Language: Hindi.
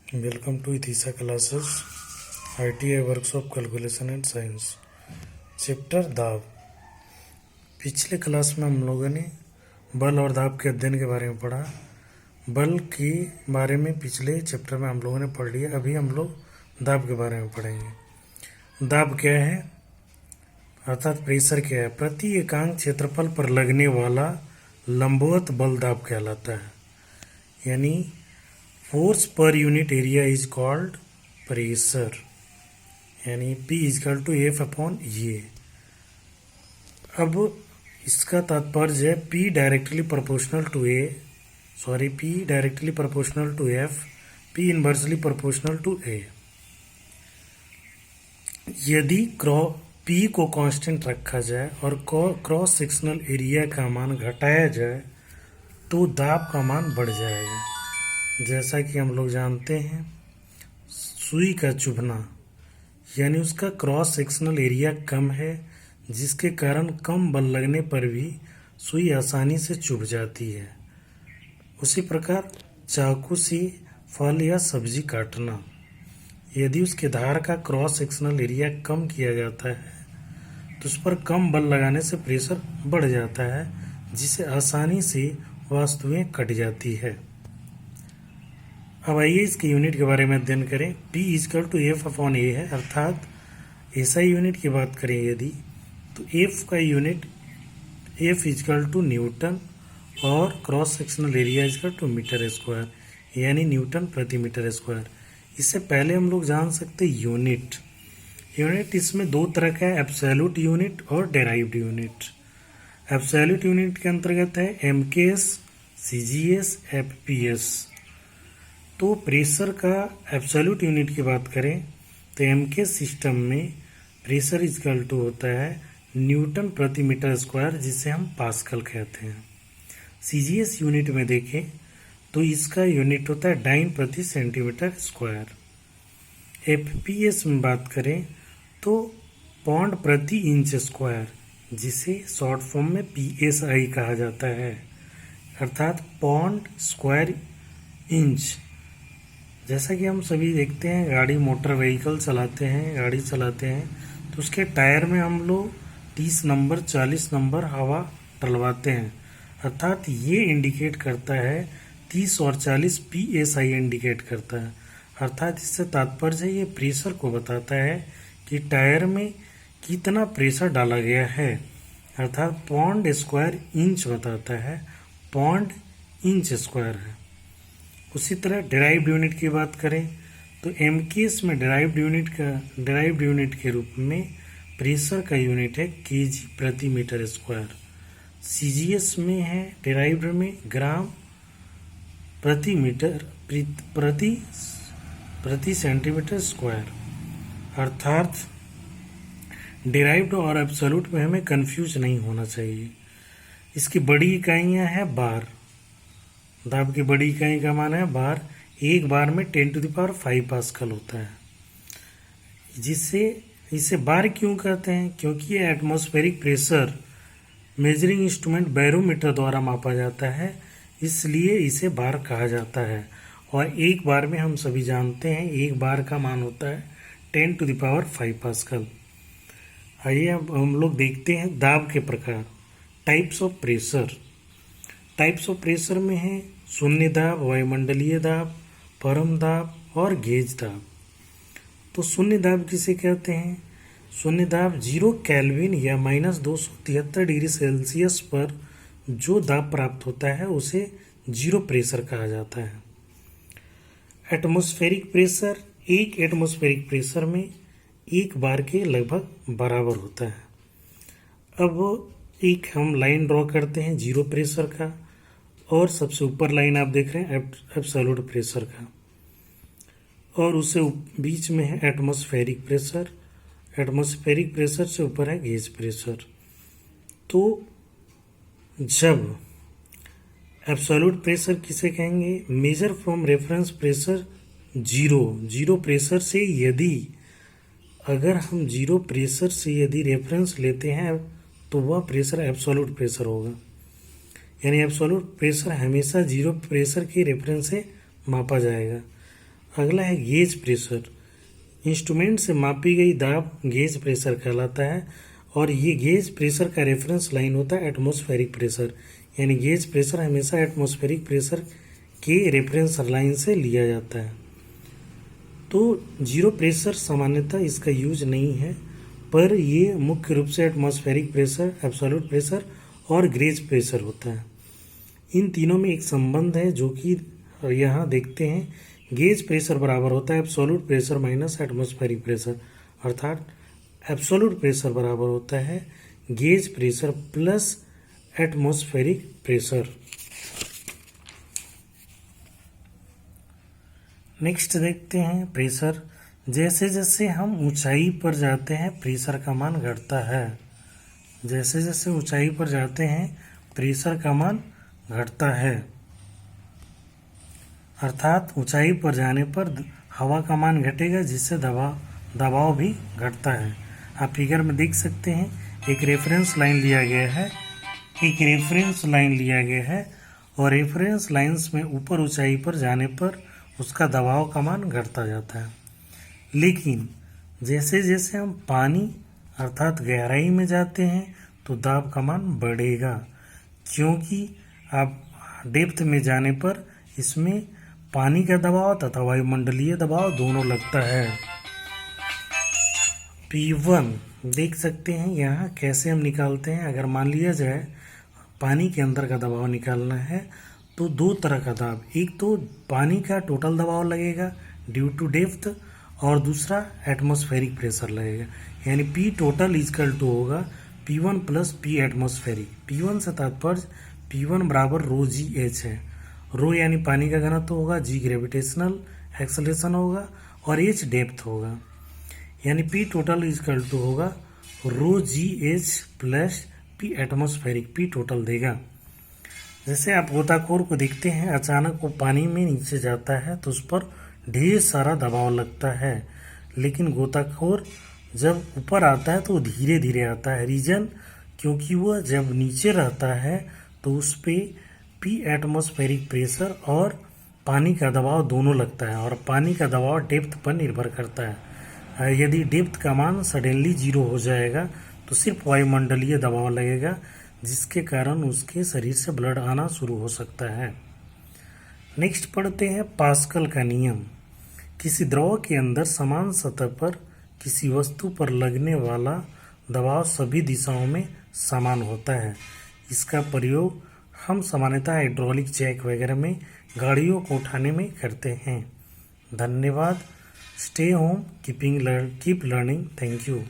Welcome to Ithisa classes, ITI workshop calculation and science, chapter दाब। पिछले क्लास में हम लोगों ने बल और दाब के अध्ययन के बारे में पढ़ा। बल के बारे में पिछले चैप्टर में हम लोगों ने पढ़ लिया। अभी हम लोग दाब के बारे में पढ़ेंगे। दाब क्या है अर्थात प्रेशर क्या है। प्रति एकांक क्षेत्रफल पर लगने वाला लंबवत बल दाब कहलाता है। यानी फोर्स पर unit area is called pressure, यानी P is equal to F upon ये। अब इसका तात्पर्य है P directly proportional to P directly proportional to F, P inversely proportional to A। यदि P को कांस्टेंट रखा जाए और क्रॉस सेक्शनल एरिया का मान घटाया जाए तो दाब का मान बढ़ जाएगा। जैसा कि हम लोग जानते हैं, सुई का चुभना यानी उसका क्रॉस सेक्शनल एरिया कम है, जिसके कारण कम बल लगने पर भी सुई आसानी से चुभ जाती है। उसी प्रकार चाकू से फल या सब्जी काटना, यदि उसके धार का क्रॉस सेक्शनल एरिया कम किया जाता है तो उस पर कम बल लगाने से प्रेशर बढ़ जाता है, जिससे आसानी से वस्तुएं कट जाती है। अब आइए इसके यूनिट के बारे में अध्ययन करें। P is equal to F upon A है, अर्थात ऐसा यूनिट की बात करें यदि, तो F का unit F equal to newton और cross sectional area equal to metre square, यानी न्यूटन प्रति मीटर स्क्वायर। इससे पहले हम लोग जान सकते यूनिट इसमें दो तरह का है, एब्सोल्यूट यूनिट और डेराइव्ड यूनिट। एब्सोल्यूट यूनिट के अंतर्गत है MKS, CGS, FPS। तो प्रेशर का एब्सोल्यूट यूनिट की बात करें तो MK सिस्टम में प्रेशर इजकल टू होता है न्यूटन प्रति मीटर स्क्वायर, जिसे हम पास्कल कहते हैं। CGS यूनिट में देखें तो इसका यूनिट होता है डाइन प्रति सेंटीमीटर स्क्वायर। FPS में बात करें तो पौंड प्रति इंच स्क्वायर, जिसे शॉर्ट फॉर्म में PSI कहा जाता है, अर्थात पौंड स्क्वायर इंच। जैसा कि हम सभी देखते हैं, गाड़ी मोटर व्हीकल चलाते हैं, गाड़ी चलाते हैं तो उसके टायर में हम लोग 30 नंबर 40 नंबर हवा डलवाते हैं, अर्थात ये इंडिकेट करता है 30 और 40 PSI इंडिकेट करता है। अर्थात इससे तात्पर्य ये प्रेशर को बताता है कि टायर में कितना प्रेशर डाला गया है, अर्थात पौंड स्क्वायर इंच बताता है, पौंड इंच स्क्वायर है। उसी तरह डेराइव्ड यूनिट की बात करें तो MKS में डेराइव्ड यूनिट के रूप में प्रेशर का यूनिट है kg प्रति मीटर स्क्वायर। CGS में है डेराइव्ड में ग्राम प्रति मीटर प्रति सेंटीमीटर स्क्वायर। अर्थात डेराइव्ड और एब्सोल्यूट में हमें कंफ्यूज नहीं होना चाहिए। इसकी बड़ी इकाइयां हैं बार। दाब की बड़ी इकाई का मान है बार। एक बार में 10⁵ पास्कल होता है। जिससे इसे बार क्यों कहते हैं? क्योंकि ये atmospheric pressure measuring instrument barometer द्वारा मापा जाता है, इसलिए इसे बार कहा जाता है। और एक बार में हम सभी जानते हैं एक बार का मान होता है 10⁵ पास्कल। आइए अब हम लोग देखते हैं दाब के प्रकार, types of pressure. Types of pressure में है शून्य दाब, वायुमंडलीय दाब, परम दाब और गेज दाब। तो शून्य दाब किसे कहते हैं? शून्य दाब 0 केल्विन या -273 डिग्री सेल्सियस पर जो दाब प्राप्त होता है उसे जीरो प्रेशर कहा जाता है। एटमॉस्फेरिक प्रेशर, एक एटमॉस्फेरिक प्रेशर में एक बार के लगभग बराबर होता है। अब एक हम लाइन ड्रॉ करते हैं जीरो प्रेशर का, और सबसे ऊपर लाइन आप देख रहे हैं एब्सोल्यूट प्रेशर का, और उससे बीच में है एटमॉस्फेरिक प्रेशर। एटमॉस्फेरिक प्रेशर से ऊपर है गेज प्रेशर। तो जब एब्सोल्यूट प्रेशर किसे कहेंगे? Measure from reference pressure zero pressure से, यदि अगर हम जीरो प्रेशर से यदि रेफरेंस लेते हैं तो वह प्रेशर एब्सोल्यूट प्रेशर होगा। यानी एब्सोल्यूट प्रेशर हमेशा जीरो प्रेशर के रेफरेंस से मापा जाएगा। अगला है गेज प्रेशर। इंस्ट्रूमेंट से मापी गई दाब गेज प्रेशर कहलाता है और ये गेज प्रेशर का रेफरेंस लाइन होता है एटमॉस्फेरिक प्रेशर, यानी गेज प्रेशर हमेशा एटमॉस्फेरिक प्रेशर के रेफरेंस लाइन से लिया जाता है। तो जीरो प्रेशर सामान्यतः इसका यूज नहीं है, पर ये मुख्य रूप से एटमॉस्फेरिक प्रेशर, एब्सोल्यूट प्रेशर और गेज प्रेशर होता है। इन तीनों में एक संबंध है जो कि यहाँ देखते हैं। गेज प्रेशर बराबर होता है absolute pressure minus atmospheric pressure, अर्थात एब्सोल्यूट प्रेशर बराबर होता है gauge pressure plus atmospheric pressure. Next देखते हैं प्रेशर। जैसे जैसे हम ऊंचाई पर जाते हैं प्रेशर का मान घटता है। जैसे जैसे ऊंचाई पर जाते हैं प्रेशर का मान घटता है, अर्थात ऊंचाई पर जाने पर हवा का मान घटेगा जिससे दबाव भी घटता है। आप फिगर में देख सकते हैं एक रेफरेंस लाइन लिया गया है और रेफरेंस लाइंस में ऊपर ऊंचाई पर जाने पर उसका दबाव का मान घटता जाता है। लेकिन जैसे जैसे हम पानी अर्थात गहराई में जाते हैं तो दाब का मान बढ़ेगा, क्योंकि आप डेप्थ में जाने पर इसमें पानी का दबाव तथा वायुमंडलीय दबाव दोनों लगता है। P1 देख सकते हैं यहाँ कैसे हम निकालते हैं। अगर मान लिया जाए पानी के अंदर का दबाव निकालना है तो दो तरह का दाब, एक तो पानी का टोटल दबाव लगेगा ड्यू टू डेप्थ और दूसरा एटमॉस्फेरिक प्रेशर लगेगा, यानी P टोटल इजकल टू होगा P1 plus P atmospheric. P1 से तात्पर्य P1 बराबर रो जी एच है। रो यानी पानी का घनत्व होगा, जी ग्रेविटेशनल एक्सेलरेशन होगा और एच डेप्थ होगा, यानी P टोटल इजकल टू होगा rho g h plus P atmospheric. P total देगा। जैसे आप गोताखोर को देखते हैं, अचानक वो पानी में नीचे जाता है तो उस पर ढेर सारा दबाव लगता है, लेकिन गोताखोर जब ऊपर आता है तो वो धीरे धीरे आता है। रीजन क्योंकि वह जब नीचे रहता है तो उस पर P एटमॉस्फेरिक प्रेशर और पानी का दबाव दोनों लगता है और पानी का दबाव डेप्थ पर निर्भर करता है। यदि डेप्थ का मान सडनली जीरो हो जाएगा तो सिर्फ वायुमंडलीय दबाव लगेगा, जिसके कारण उसके शरीर से ब्लड आना शुरू हो सकता है। नेक्स्ट पढ़ते हैं पास्कल का नियम। किसी द्रव के अंदर समान सतह पर किसी वस्तु पर लगने वाला दबाव सभी दिशाओं में समान होता है। इसका प्रयोग हम सामान्यतः हाइड्रोलिक जैक वगैरह में गाड़ियों को उठाने में करते हैं। धन्यवाद। Stay home, keep learning. Thank you.